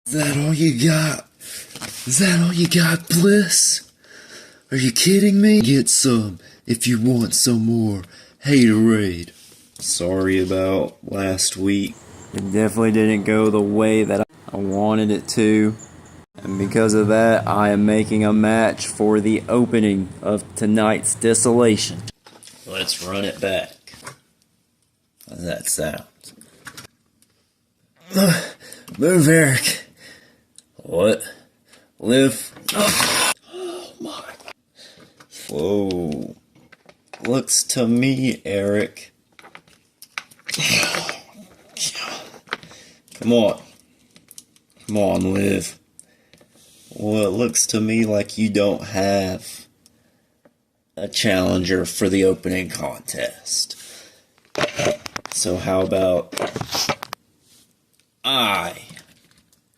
Is that all you got? Is that all you got, Bliss? Are you kidding me? Get some if you want some more haterade. Sorry about last week. It definitely didn't go the way that I wanted it to. And because of that, I am making a match for the opening of tonight's Desolation. Let's run it back. How's that sound? Move, Eric. What? Live. Oh my. Whoa. Looks to me, Eric. Come on. Come on, Liv. Well, it looks to me like you don't have a challenger for the opening contest. So how about I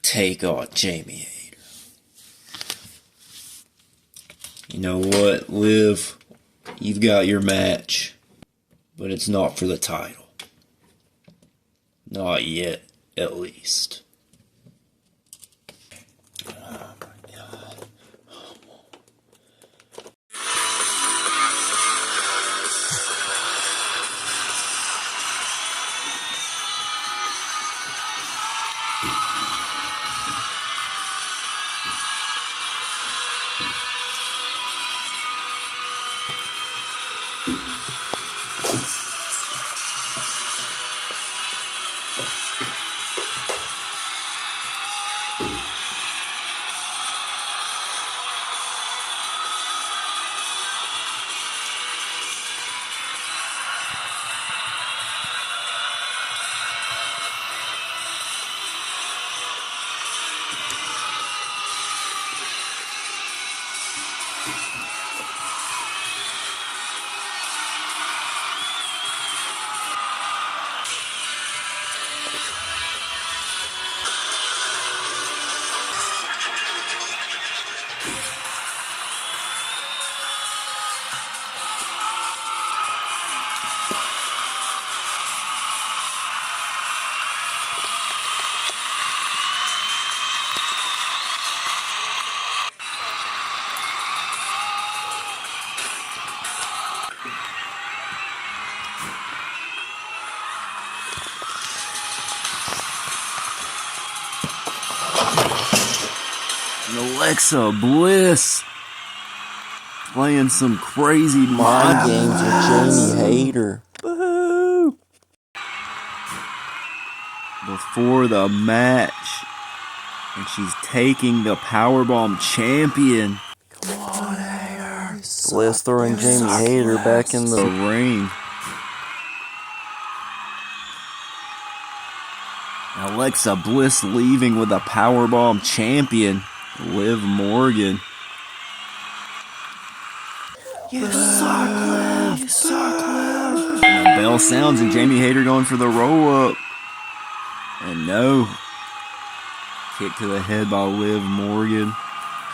take on Jamie Hayter? You know what, Liv? You've got your match, but it's not for the title. Not yet, at least. Oh my God. And Alexa Bliss playing some crazy mind games with Jamie Hayter. Woohoo! Before the match, and she's taking the Powerbomb champion. Come on, Hayter. Bliss throwing Jamie Hayter back in the ring. Alexa Bliss leaving with a Powerbomb champion, Liv Morgan. You suck, Liv. You suck, Liv. And the bell sounds and Jamie Hayter going for the roll-up. And no. Kick to the head by Liv Morgan.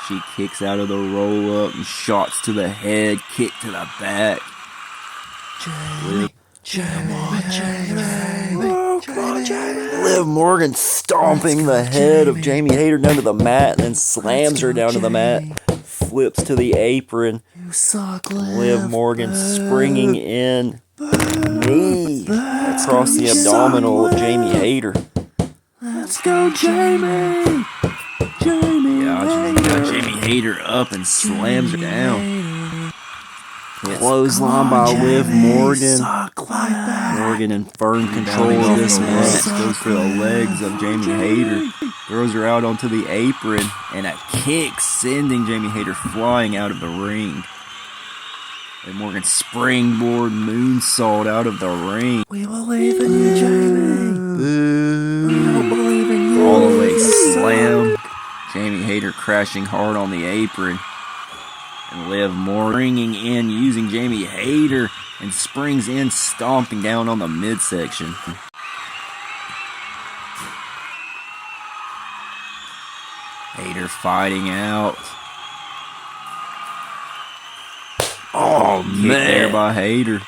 She kicks out of the roll-up and shots to the head, kick to the back. Jamie. Come on, Jamie. Oh, come on, Jamie. Liv Morgan stomping the head of Jamie Hayter down to the mat and then slams her down to the mat. Flips to the apron. You suck, Liv Morgan springing in. Knee across the abdominal of Jamie Hayter. Let's go, Jamie! Jamie! Yeah, she got Jamie Hayter up and slams her down. Clothesline by Liv Morgan. Morgan in firm control of this match. Goes for the legs of Jamie Hayter. Throws her out onto the apron. And a kick sending Jamie Hayter flying out of the ring. And Morgan springboard moonsault out of the ring. We believe in you, Jamie. Boo. We don't believe in you. All the way slam. Jamie Hayter crashing hard on the apron. And Liv Morgan bringing in using Jamie Hayter and springs in stomping down on the midsection. Hayter fighting out. Oh, man. Kick there by Hayter.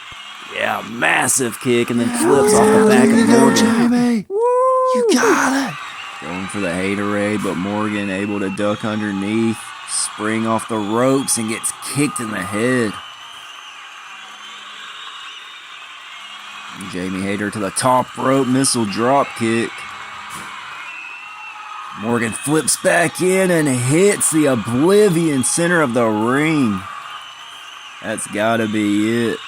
Yeah, massive kick and then flips off the back of Morgan. Jamie. You got it. Going for the haterade, but Morgan able to duck underneath, spring off the ropes, and gets kicked in the head. Jamie Hayter to the top rope, missile drop kick. Morgan flips back in and hits the Oblivion center of the ring. That's gotta be it.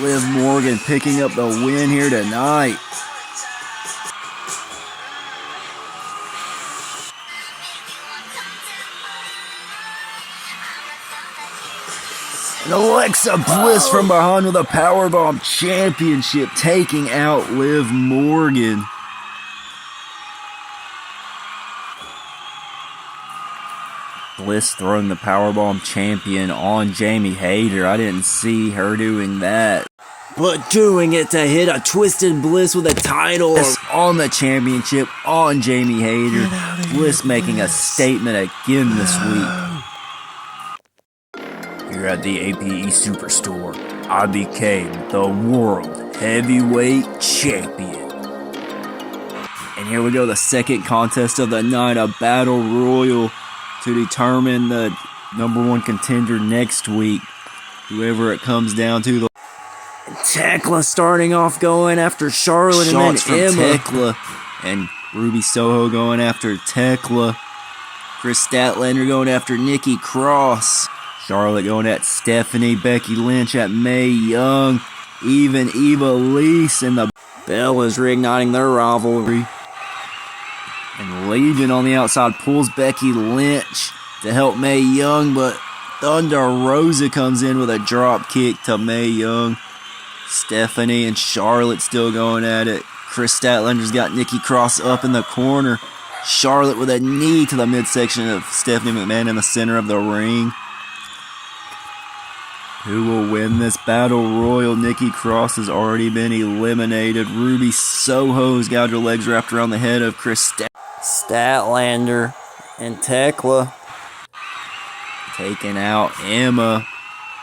Liv Morgan picking up the win here tonight. And Alexa Bliss from behind with a Powerbomb Championship, taking out Liv Morgan. Bliss throwing the Powerbomb Champion on Jamie Hayter. I didn't see her doing that. But doing it to hit a Twisted Bliss with a title on the championship on Jamie Hayter. Bliss making a statement again this week. Here at the APE Superstore, I became the World Heavyweight Champion. And here we go, the second contest of the night, a Battle Royal to determine the #1 contender next week. Whoever it comes down to. Tekla starting off going after Charlotte, shots and then Emma. Tekla and Ruby Soho going after Tekla. Chris Statlander going after Nikki Cross. Charlotte going at Stephanie, Becky Lynch at Mae Young, even Eva Lise, and the Bellas reigniting their rivalry. And Legion on the outside pulls Becky Lynch to help Mae Young, but Thunder Rosa comes in with a drop kick to Mae Young. Stephanie and Charlotte still going at it. Chris Statlander's got Nikki Cross up in the corner. Charlotte with a knee to the midsection of Stephanie McMahon in the center of the ring. Who will win this Battle Royal? Nikki Cross has already been eliminated. Ruby Soho's got her legs wrapped around the head of Chris Statlander. And Tekla taking out Emma.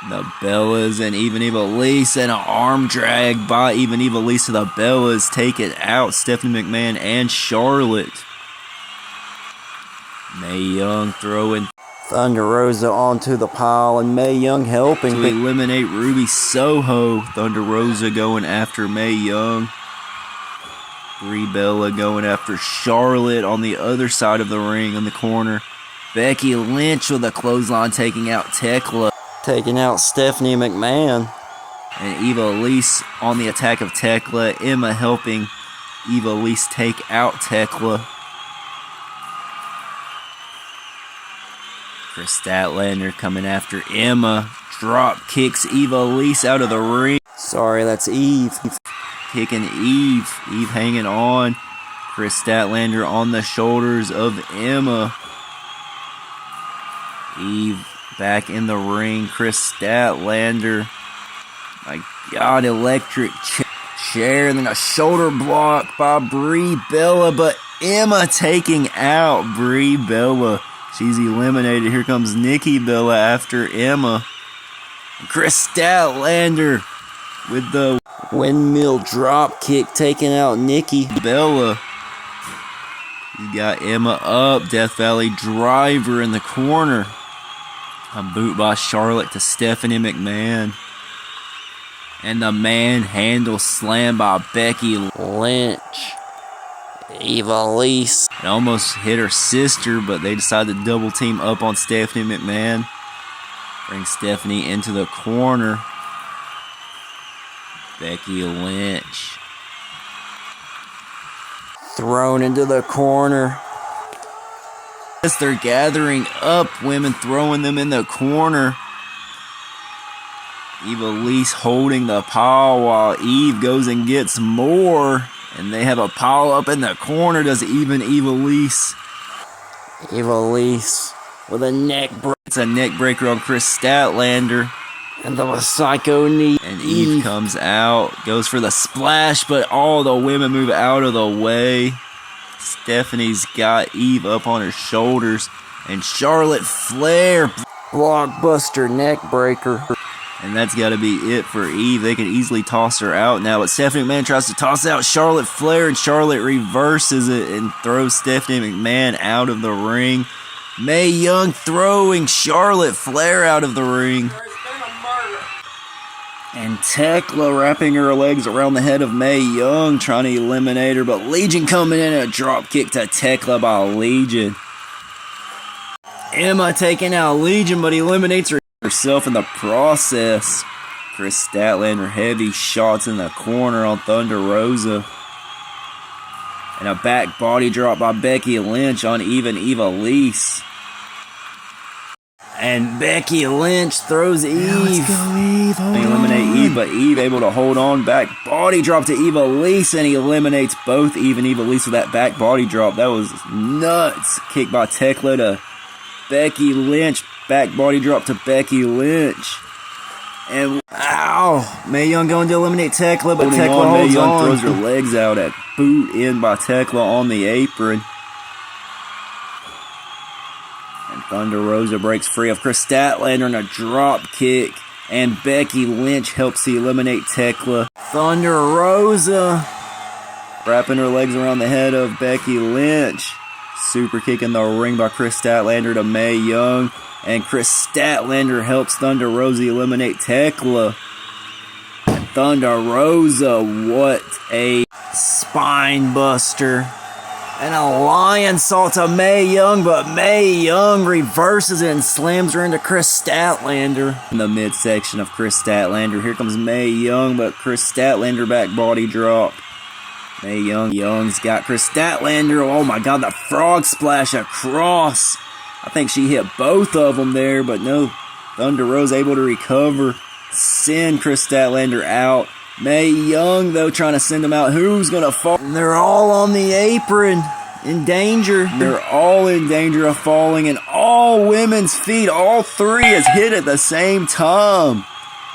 The Bellas and even Eva Lise, and an arm drag by even Eva Lise to the Bellas. Take it out Stephanie McMahon and Charlotte. Mae Young throwing Thunder Rosa onto the pile, and Mae Young helping to eliminate Ruby Soho. Thunder Rosa going after Mae Young. Brie Bella going after Charlotte on the other side of the ring in the corner. Becky Lynch with a clothesline taking out Tekla. Taking out Stephanie McMahon. And Eva Lise on the attack of Tekla. Emma helping Eva Lise take out Tekla. Chris Statlander coming after Emma. Drop kicks Eva Lise out of the ring. Sorry, that's Eve. Kicking Eve. Eve hanging on. Chris Statlander on the shoulders of Emma. Eve back in the ring. Chris Statlander. My God, electric chair. And then a shoulder block by Brie Bella. But Emma taking out Brie Bella. She's eliminated. Here comes Nikki Bella after Emma. Chris Statlander with the windmill drop kick taking out Nikki Bella. You got Emma up. Death Valley driver in the corner. A boot by Charlotte to Stephanie McMahon. And the manhandle slam by Becky Lynch. Eva Lise. It almost hit her sister, but they decided to double team up on Stephanie McMahon. Bring Stephanie into the corner. Becky Lynch. Thrown into the corner. As they're gathering up women, throwing them in the corner. Eva Lise holding the pile while Eve goes and gets more. And they have a pile up in the corner. Does even Eva Lise. Eva Lise with a neck break. It's a neck breaker on Chris Statlander. And the psycho knee. And Eve comes out. Goes for the splash, but all the women move out of the way. Stephanie's got Eve up on her shoulders. And Charlotte Flair. Blockbuster neck breaker. And that's got to be it for Eve. They could easily toss her out now. But Stephanie McMahon tries to toss out Charlotte Flair, and Charlotte reverses it and throws Stephanie McMahon out of the ring. Mae Young throwing Charlotte Flair out of the ring. And Tekla wrapping her legs around the head of Mae Young, trying to eliminate her. But Legion coming in, a drop kick to Tekla by Legion. Emma taking out Legion, but eliminates herself in the process. Chris Statlander heavy shots in the corner on Thunder Rosa. And a back body drop by Becky Lynch on even Eva-Lise. And Becky Lynch throws Eve. Now let's go, Eve. They eliminate Eve, but Eve able to hold on. Back body drop to Eva-Lise, and he eliminates both Eve and Eva-Lise with that back body drop. That was nuts. Kick by Tekla to Becky Lynch. Back body drop to Becky Lynch. And ow! Mae Young going to eliminate Tekla, but Tekla holds on. Throws her legs out at boot in by Tekla on the apron. And Thunder Rosa breaks free of Chris Statlander in a drop kick. And Becky Lynch helps to eliminate Tekla. Thunder Rosa wrapping her legs around the head of Becky Lynch. Super kick in the ring by Chris Statlander to Mae Young. And Chris Statlander helps Thunder Rosa eliminate Tekla. And Thunder Rosa, what a spine buster. And a lion salt to Mae Young, but Mae Young reverses it and slams her into Chris Statlander. In the midsection of Chris Statlander, here comes Mae Young, but Chris Statlander back body drop. Mae Young's got Chris Statlander. Oh my God, the frog splash across. I think she hit both of them there, but no. Thunder Rosa able to recover, send Chris Statlander out. Mae Young, though, trying to send him out. Who's going to fall? And they're all on the apron, in danger. They're all in danger of falling, and all women's feet, all three, is hit at the same time.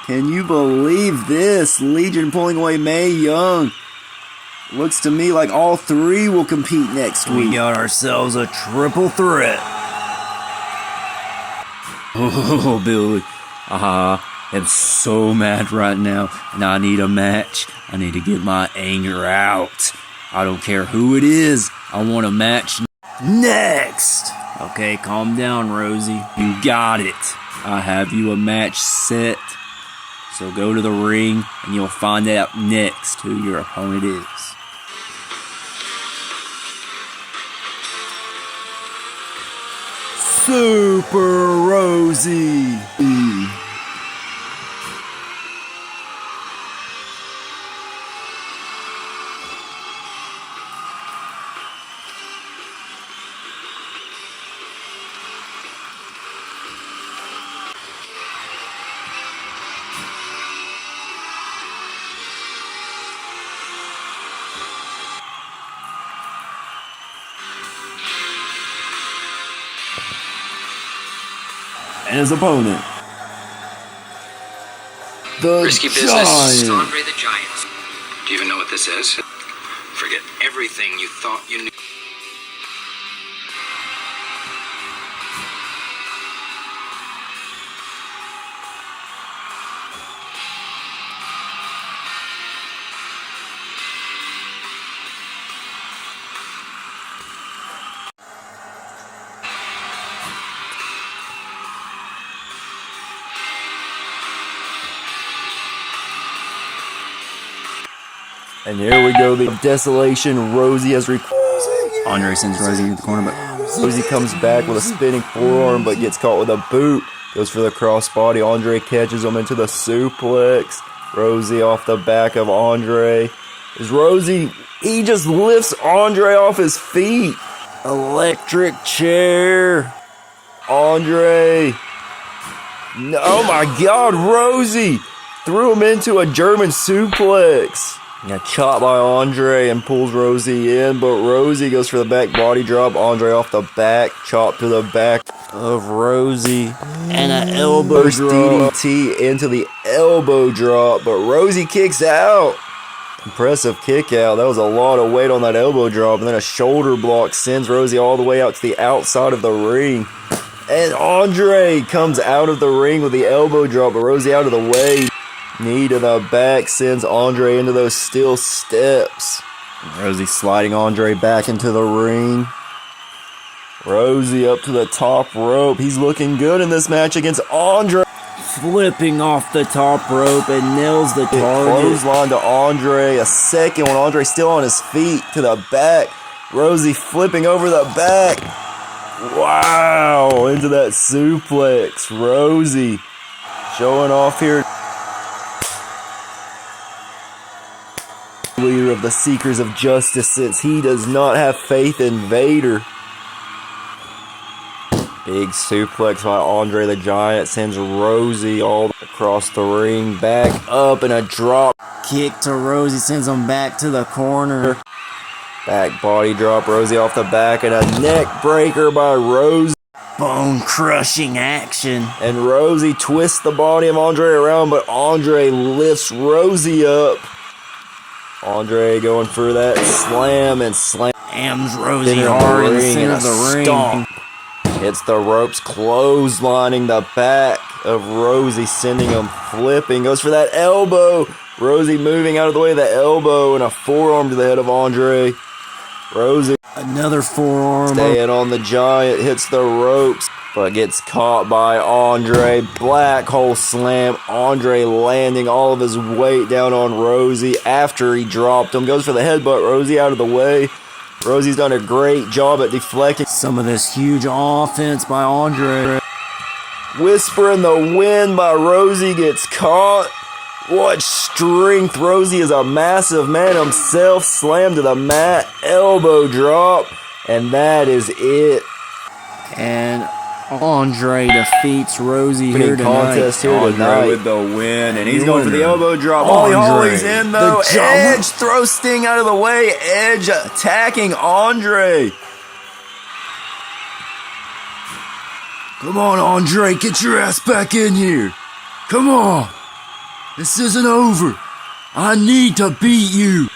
Can you believe this? Legion pulling away Mae Young. Looks to me like all three will compete next week. We got ourselves a triple threat. Oh, Billy. I'm so mad right now, and I need a match. I need to get my anger out. I don't care who it is. I want a match next. Okay, calm down, Rosie. You got it. I have you a match set. So go to the ring, and you'll find out next who your opponent is. Super Rosie. And his opponent, the Risky business. Giant. Andre the Giant. Do you even know what this is? Forget everything you thought you knew. And here we go, the Desolation. Rosie has Andre sends Rosie into the corner, but Rosie comes back with a spinning forearm, but gets caught with a boot. Goes for the crossbody. Andre catches him into the suplex. Rosie off the back of Andre. Is Rosie, he just lifts Andre off his feet. Electric chair. Andre. No, oh my God, Rosie threw him into a German suplex. A chop by Andre and pulls Rosie in, but Rosie goes for the back body drop. Andre off the back, chop to the back of Rosie, and an elbow drop. DDT into the elbow drop, but Rosie kicks out. Impressive kick out. That was a lot of weight on that elbow drop, and then a shoulder block sends Rosie all the way out to the outside of the ring. And Andre comes out of the ring with the elbow drop, but Rosie out of the way. Knee to the back sends Andre into those steel steps. Rosie sliding Andre back into the ring. Rosie up to the top rope. He's looking good in this match against Andre. Flipping off the top rope and nails the target. Clothesline to Andre. A second one. Andre still on his feet to the back. Rosie flipping over the back. Wow. Into that suplex. Rosie showing off here. Leader of the Seekers of Justice, since he does not have faith in Vader. Big suplex by Andre the Giant sends Rosie all across the ring. Back up and a drop kick to Rosie sends him back to the corner. Back body drop, Rosie off the back, and a neck breaker by Rosie. Bone crushing action. And Rosie twists the body of Andre around, but Andre lifts Rosie up. Andre going for that slam and slams Rosie hard in the center of the ring. Hits the ropes, clotheslining the back of Rosie, sending him flipping. Goes for that elbow. Rosie moving out of the way of the elbow and a forearm to the head of Andre. Rosie, another forearm. Staying on the Giant, hits the ropes, but gets caught by Andre. Black hole slam. Andre landing all of his weight down on Rosie after he dropped him. Goes for the headbutt. Rosie out of the way. Rosie's done a great job at deflecting some of this huge offense by Andre. Whisper in the wind by Rosie gets caught. What strength. Rosie is a massive man himself. Slam to the mat. Elbow drop. And that is it. And Andre defeats Rosie here tonight. Andre with the win, and he's going for the elbow drop. Holly's in though. Edge throws Sting out of the way. Edge attacking Andre. Come on, Andre, get your ass back in here. Come on. This isn't over. I need to beat you.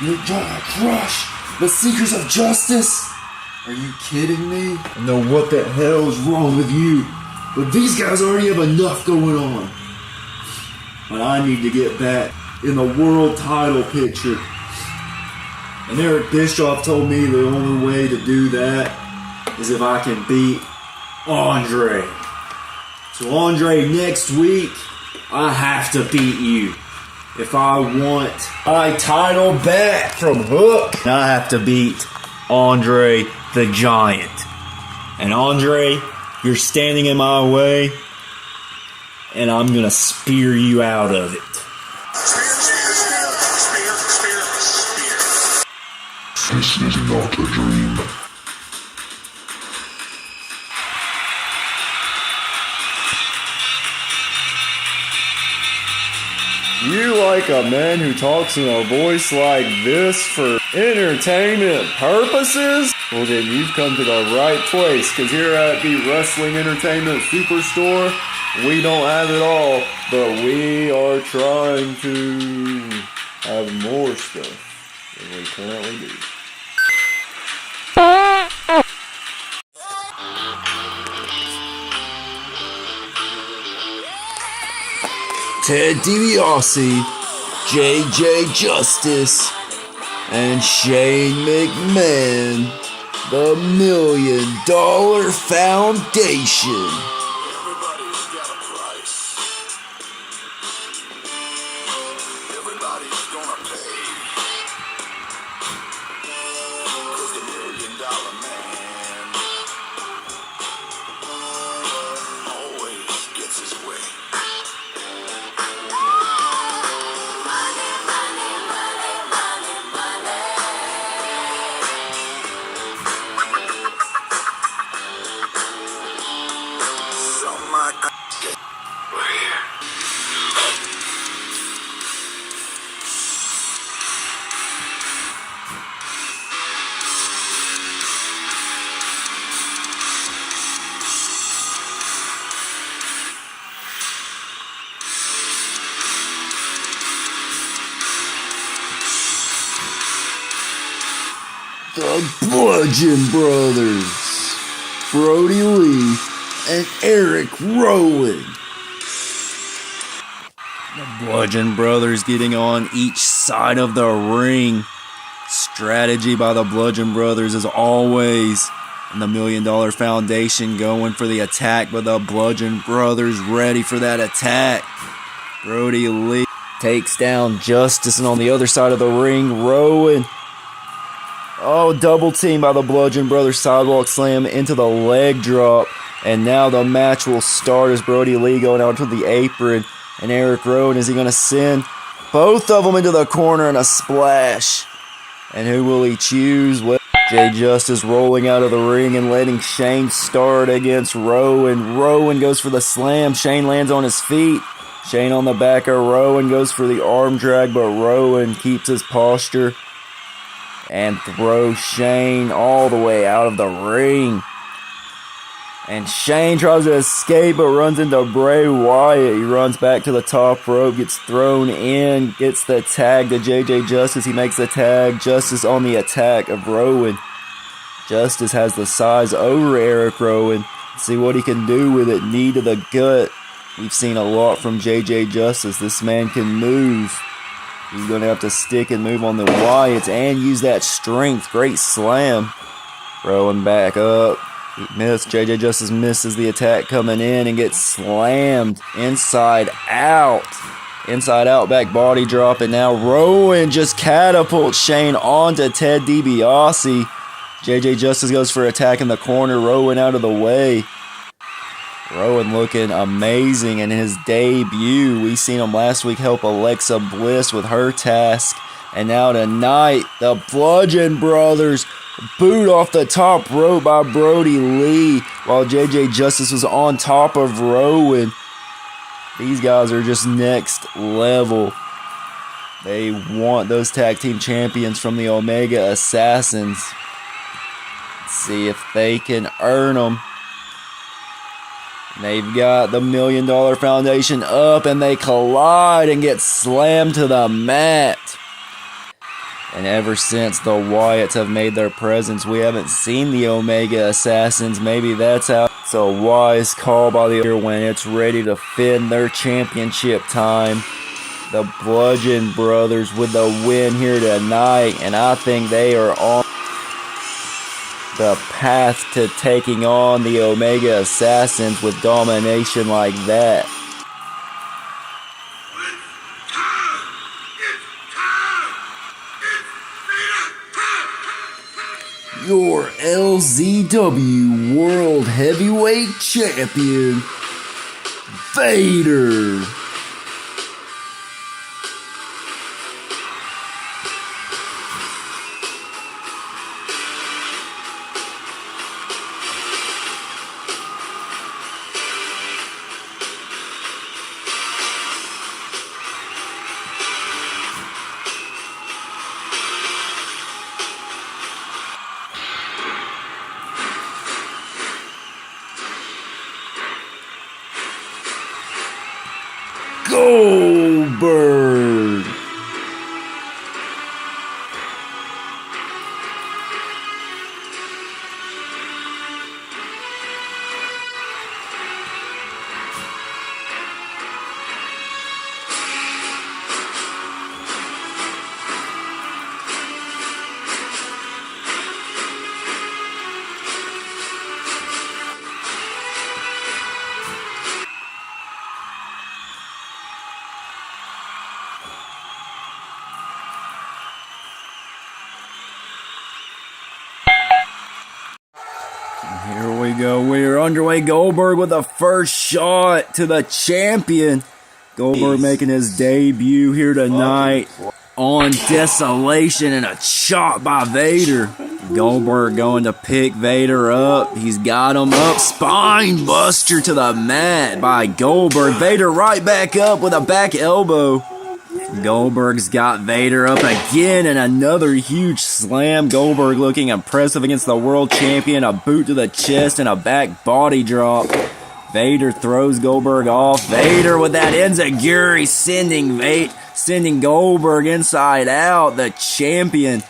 You're gonna crush the Seekers of Justice. Are you kidding me? I know what the hell's wrong with you, but these guys already have enough going on. But I need to get back in the world title picture. And Eric Bischoff told me the only way to do that is if I can beat Andre. So Andre, next week, I have to beat you. If I want my title back from Hook, I have to beat Andre the Giant. And Andre, you're standing in my way, and I'm gonna spear you out of it. This is not a dream. You like a man who talks in a voice like this for entertainment purposes? Well, then you've come to the right place, because here at the Wrestling Entertainment Superstore, we don't have it all, but we are trying to have more stuff than we currently do. Ted DiBiase, JJ Justice, and Shane McMahon, the $1 Million Foundation. Everybody's got a price. Everybody's gonna pay. 'Cause the $1 Million Man always gets his way. The Bludgeon Brothers, Brody Lee and Eric Rowan. The Bludgeon Brothers getting on each side of the ring. Strategy by the Bludgeon Brothers as always. And the $1 Million Foundation going for the attack, but the Bludgeon Brothers ready for that attack. Brody Lee takes down Justice, and on the other side of the ring, Rowan. Oh, double team by the Bludgeon Brothers. Sidewalk slam into the leg drop. And now the match will start as Brody Lee going out to the apron. And Eric Rowan, is he going to send both of them into the corner in a splash? And who will he choose? Well, Jay Justice rolling out of the ring and letting Shane start against Rowan. Rowan goes for the slam. Shane lands on his feet. Shane on the back of Rowan goes for the arm drag, but Rowan keeps his posture and throws Shane all the way out of the ring. And Shane tries to escape but runs into Bray Wyatt. He runs back to the top rope, gets thrown in, gets the tag to JJ Justice. He makes the tag. Justice on the attack of Rowan. Justice has the size over Eric Rowan. See what he can do with it. Knee to the gut. We've seen a lot from JJ Justice. This man can move. He's going to have to stick and move on the Wyatts and use that strength. Great slam. Rowan back up. He missed. JJ Justice misses the attack coming in and gets slammed inside out. Inside out back body drop. And now Rowan just catapults Shane onto Ted DiBiase. JJ Justice goes for attack in the corner. Rowan out of the way. Rowan looking amazing in his debut. We seen him last week help Alexa Bliss with her task. And now tonight, the Bludgeon Brothers boot off the top rope by Brody Lee while JJ Justice was on top of Rowan. These guys are just next level. They want those tag team champions from the Omega Assassins. Let's see if they can earn them. They've got the $1 Million Foundation up, and they collide and get slammed to the mat. And ever since the Wyatts have made their presence, we haven't seen the Omega Assassins. Maybe that's how it's a wise call by the other when it's ready to defend their championship time. The Bludgeon Brothers with the win here tonight, and I think they are on the path to taking on the Omega Assassins with domination like that. Your LZW World Heavyweight Champion, Vader. Goldberg. Here we go. We're underway. Goldberg with the first shot to the champion. Goldberg making his debut here tonight on Desolation, and a chop by Vader. Goldberg going to pick Vader up. He's got him up. Spine buster to the mat by Goldberg. Vader right back up with a back elbow. Goldberg's got Vader up again, and another huge slam. Goldberg looking impressive against the world champion. A boot to the chest and a back body drop. Vader throws Goldberg off. Vader with that enziguri sending Goldberg inside out. The champion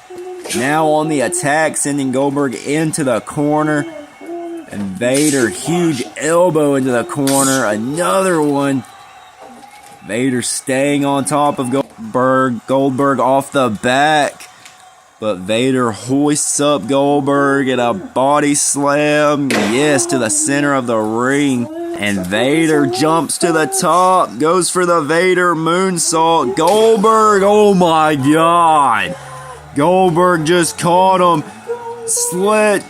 now on the attack, sending Goldberg into the corner. And Vader, huge elbow into the corner. Another one. Vader staying on top of Goldberg. Goldberg off the back. But Vader hoists up Goldberg in a body slam. Yes, to the center of the ring. And Vader jumps to the top. Goes for the Vader moonsault. Goldberg, oh my God. Goldberg just caught him. Slit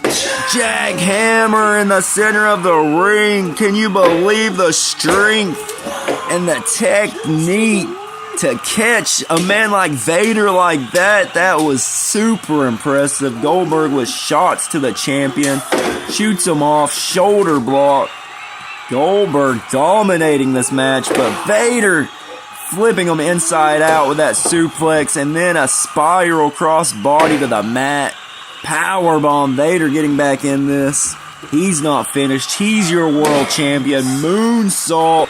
jackhammer in the center of the ring. Can you believe the strength and the technique to catch a man like Vader like that? That was super impressive. Goldberg with shots to the champion. Shoots him off. Shoulder block. Goldberg dominating this match, but Vader flipping him inside out with that suplex, and then a spiral cross body to the mat. Powerbomb. Vader getting back in this. He's not finished. He's your world champion. Moonsault.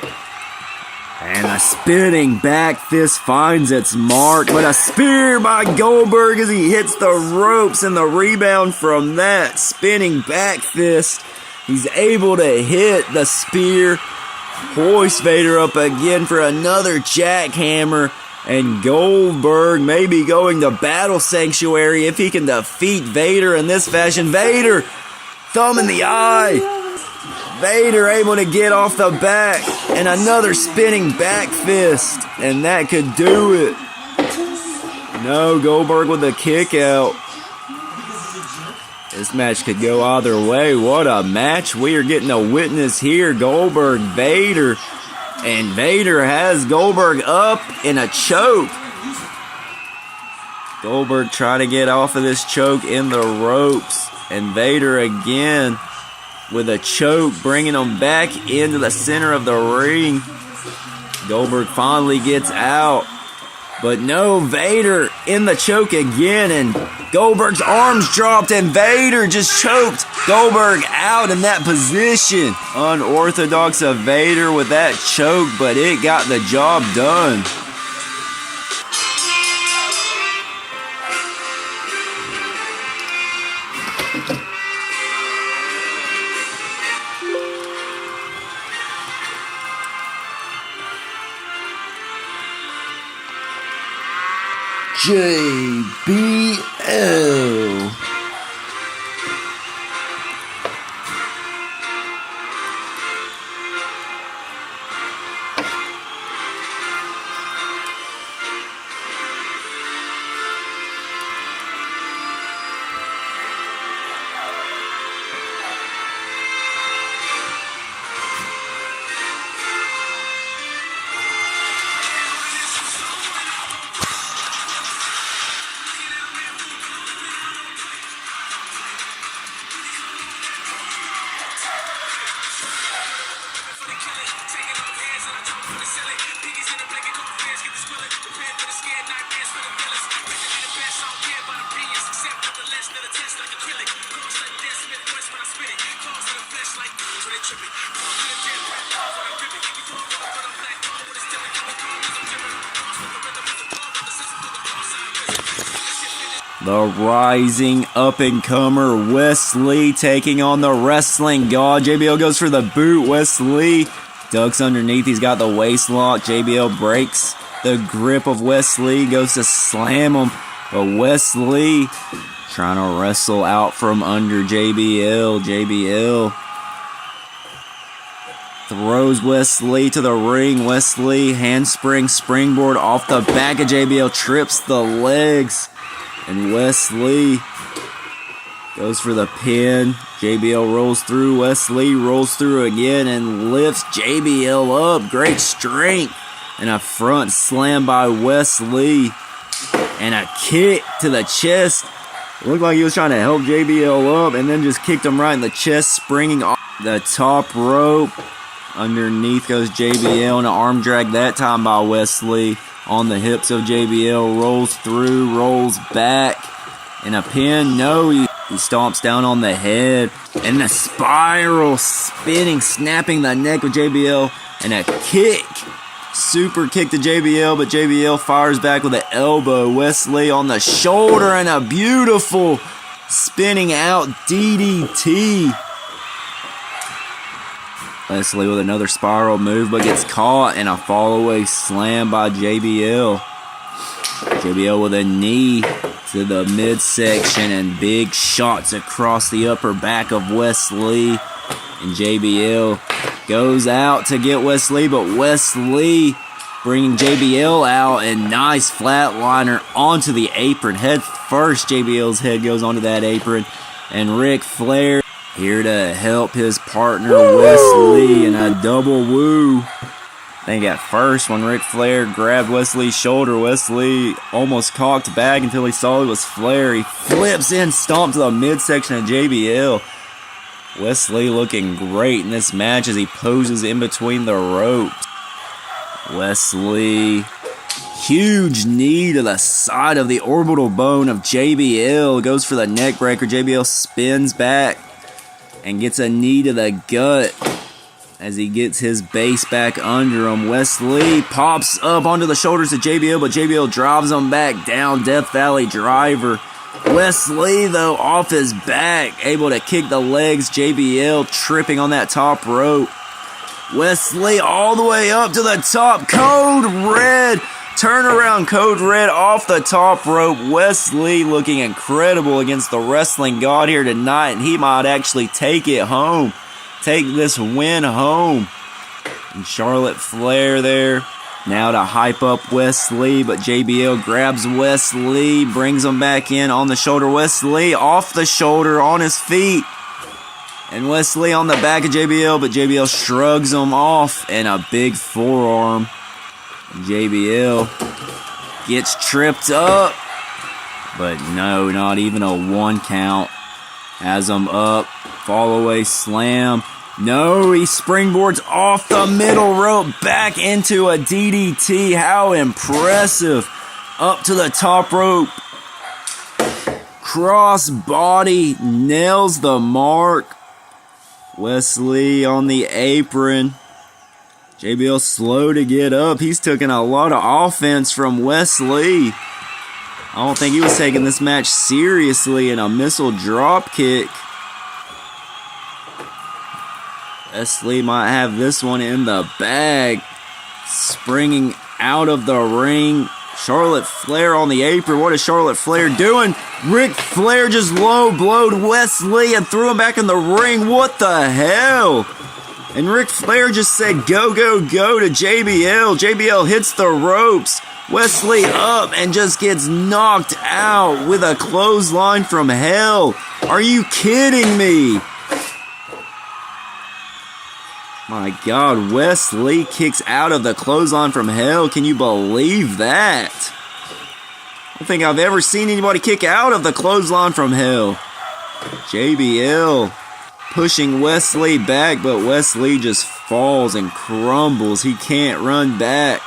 And a spinning back fist finds its mark, but a spear by Goldberg as he hits the ropes, and the rebound from that spinning back fist. He's able to hit the spear. Hoist Vader up again for another jackhammer. And Goldberg may be going to Battle Sanctuary if he can defeat Vader in this fashion. Vader, thumb in the eye. Vader able to get off the back. And another spinning back fist. And that could do it. No, Goldberg with a kick out. This match could go either way. What a match we are getting to witness here. Goldberg, Vader. And Vader has Goldberg up in a choke. Goldberg trying to get off of this choke in the ropes. And Vader again with a choke, bringing him back into the center of the ring. Goldberg finally gets out. But no, Vader in the choke again, and Goldberg's arms dropped, and Vader just choked Goldberg out in that position. Unorthodox of Vader with that choke, but it got the job done. JBL. The rising up-and-comer Wes Lee taking on the wrestling god. JBL goes for the boot. Wes Lee ducks underneath. He's got the waist lock. JBL breaks the grip of Wes Lee. Goes to slam him. But Wes Lee trying to wrestle out from under JBL. JBL throws Wes Lee to the ring. Wes Lee handspring springboard off the back of JBL. Trips the legs. And Wes Lee goes for the pin. JBL rolls through. Wes Lee rolls through again and lifts JBL up. Great strength. And a front slam by Wes Lee. And a kick to the chest. It looked like he was trying to help JBL up and then just kicked him right in the chest, springing off the top rope. Underneath goes JBL, and an arm drag that time by Wes Lee. On the hips of JBL, rolls through, rolls back, and a pin. No, he stomps down on the head, and the spiral spinning, snapping the neck of JBL, and a kick, super kick to JBL, but JBL fires back with an elbow. Wes Lee on the shoulder, and a beautiful spinning out DDT. Wesley with another spiral move, but gets caught, and a fall-away slam by JBL. JBL with a knee to the midsection and big shots across the upper back of Wesley. And JBL goes out to get Wesley, but Wesley bringing JBL out, and nice flatliner onto the apron. Head first, JBL's head goes onto that apron. And Ric Flair here to help his partner Wesley in a double woo. I think at first when Ric Flair grabbed Wesley's shoulder, Wesley almost cocked back until he saw it was Flair. He flips in, stomps to the midsection of JBL. Wesley looking great in this match as he poses in between the ropes. Wesley, huge knee to the side of the orbital bone of JBL. Goes for the neck breaker. JBL spins back and gets a knee to the gut as he gets his base back under him. Wesley pops up onto the shoulders of JBL, but JBL drives him back down. Death Valley driver. Wesley, though, off his back, able to kick the legs. JBL tripping on that top rope. Wesley all the way up to the top. Code Red. Turnaround Code Red off the top rope. Wesley looking incredible against the wrestling god here tonight, and he might actually take it home. Take this win home. And Charlotte Flair there now to hype up Wesley, but JBL grabs Wesley, brings him back in on the shoulder. Wesley off the shoulder on his feet. And Wesley on the back of JBL, but JBL shrugs him off, and a big forearm. JBL gets tripped up, but no, not even a 1 count. Has him up, fall away slam. No, he springboards off the middle rope back into a DDT. How impressive. Up to the top rope. Cross body, nails the mark. Wesley on the apron. JBL slow to get up. He's taking a lot of offense from Wesley. I don't think he was taking this match seriously in a missile drop kick. Wesley might have this one in the bag. Springing out of the ring. Charlotte Flair on the apron. What is Charlotte Flair doing? Ric Flair just low blowed Wesley and threw him back in the ring. What the hell? And Ric Flair just said go, go, go to JBL. JBL hits the ropes. Wesley up and just gets knocked out with a clothesline from hell. Are you kidding me? My God, Wesley kicks out of the clothesline from hell. Can you believe that? I don't think I've ever seen anybody kick out of the clothesline from hell. JBL pushing Wesley back, but Wesley just falls and crumbles. He can't run back.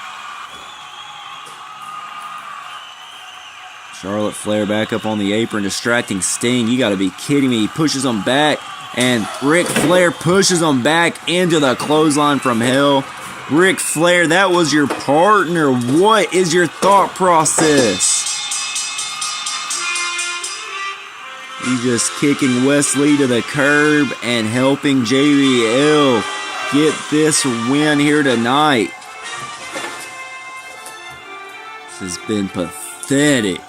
Charlotte Flair back up on the apron, distracting Sting. You gotta be kidding me. He pushes him back, and Ric Flair pushes him back into the clothesline from hell. Ric Flair, that was your partner. What is your thought process? He's just kicking Wesley to the curb and helping JBL get this win here tonight. This has been pathetic.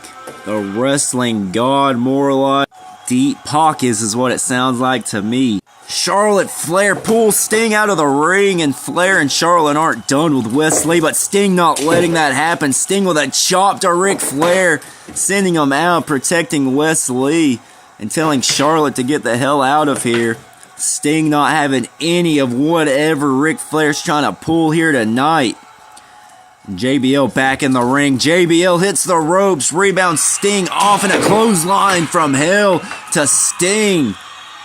The wrestling god, more like deep pockets is what it sounds like to me. Charlotte Flair pulls Sting out of the ring, and Flair and Charlotte aren't done with Wesley, but Sting not letting that happen. Sting with a chop to Ric Flair, sending him out, protecting Wesley, and telling Charlotte to get the hell out of here. Sting not having any of whatever Ric Flair's trying to pull here tonight. JBL back in the ring. JBL hits the ropes, rebounds Sting off in a clothesline from hell to Sting.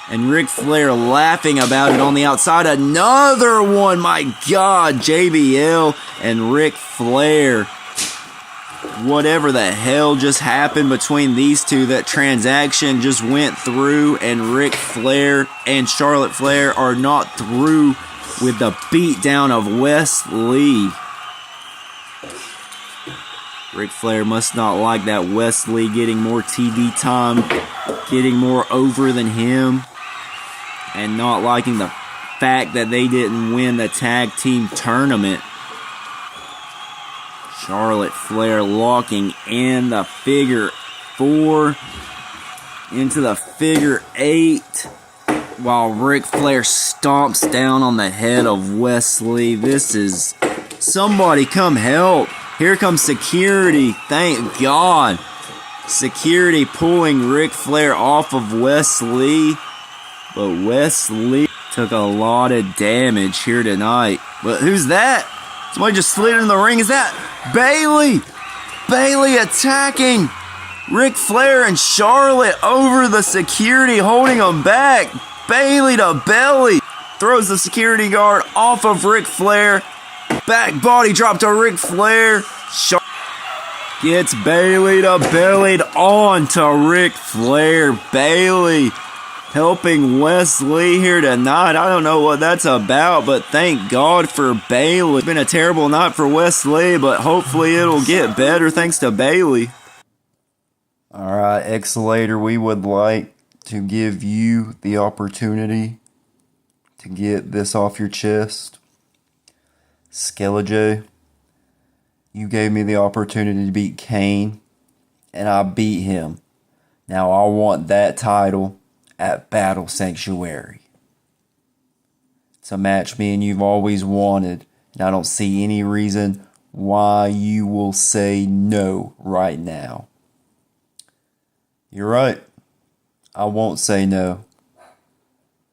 And Ric Flair laughing about it on the outside. Another one, my God. JBL and Ric Flair. Whatever the hell just happened between these two, that transaction just went through, and Ric Flair and Charlotte Flair are not through with the beatdown of Wesley. Ric Flair must not like that Wesley getting more TV time, getting more over than him, and not liking the fact that they didn't win the tag team tournament. Charlotte Flair locking in the figure 4 into the figure 8 while Ric Flair stomps down on the head of Wesley. This is... Somebody come help. Here comes security. Thank God. Security pulling Ric Flair off of Wesley. But Wesley took a lot of damage here tonight. But who's that? Somebody just slid in the ring. Is that Bayley? Bayley attacking Ric Flair and Charlotte over the security, holding them back. Bayley to belly. Throws the security guard off of Ric Flair. Back body drop to Ric Flair. Gets Bayley to bellied on to Ric Flair. Bayley helping Wesley here tonight. I don't know what that's about, but thank God for Bayley. It's been a terrible night for Wesley, but hopefully it'll get better thanks to Bayley. Alright, Exolator, we would like to give you the opportunity to get this off your chest. Skeletor, you gave me the opportunity to beat Kane, and I beat him. Now I want that title at Battle Sanctuary. It's a match me and you've always wanted, and I don't see any reason why you will say no right now. You're right. I won't say no.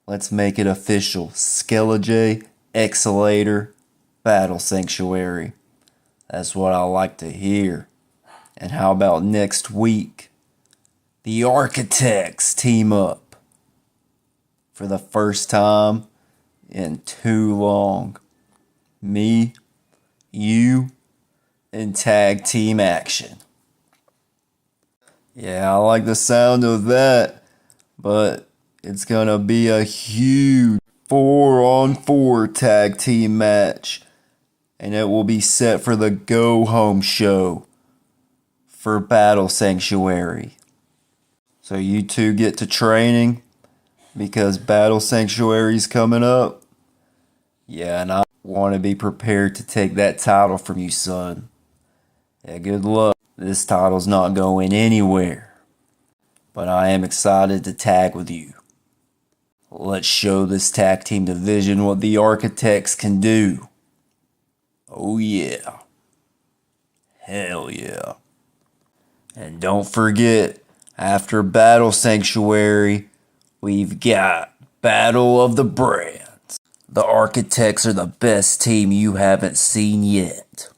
Let's make it official. Skeletor, Exolator, Battle Sanctuary. That's what I like to hear. And how about next week? The Architects team up for the first time in too long. Me, you, and tag team action. Yeah, I like the sound of that, but it's gonna be a huge 4-on-4 tag team match, and it will be set for the Go Home show for Battle Sanctuary. So you two get to training because Battle Sanctuary's coming up. Yeah, and I want to be prepared to take that title from you, son. Yeah, good luck. This title's not going anywhere. But I am excited to tag with you. Let's show this tag team division what the Architects can do. Oh yeah. Hell yeah. And don't forget, after Battle Sanctuary, we've got Battle of the Brands. The Architects are the best team you haven't seen yet.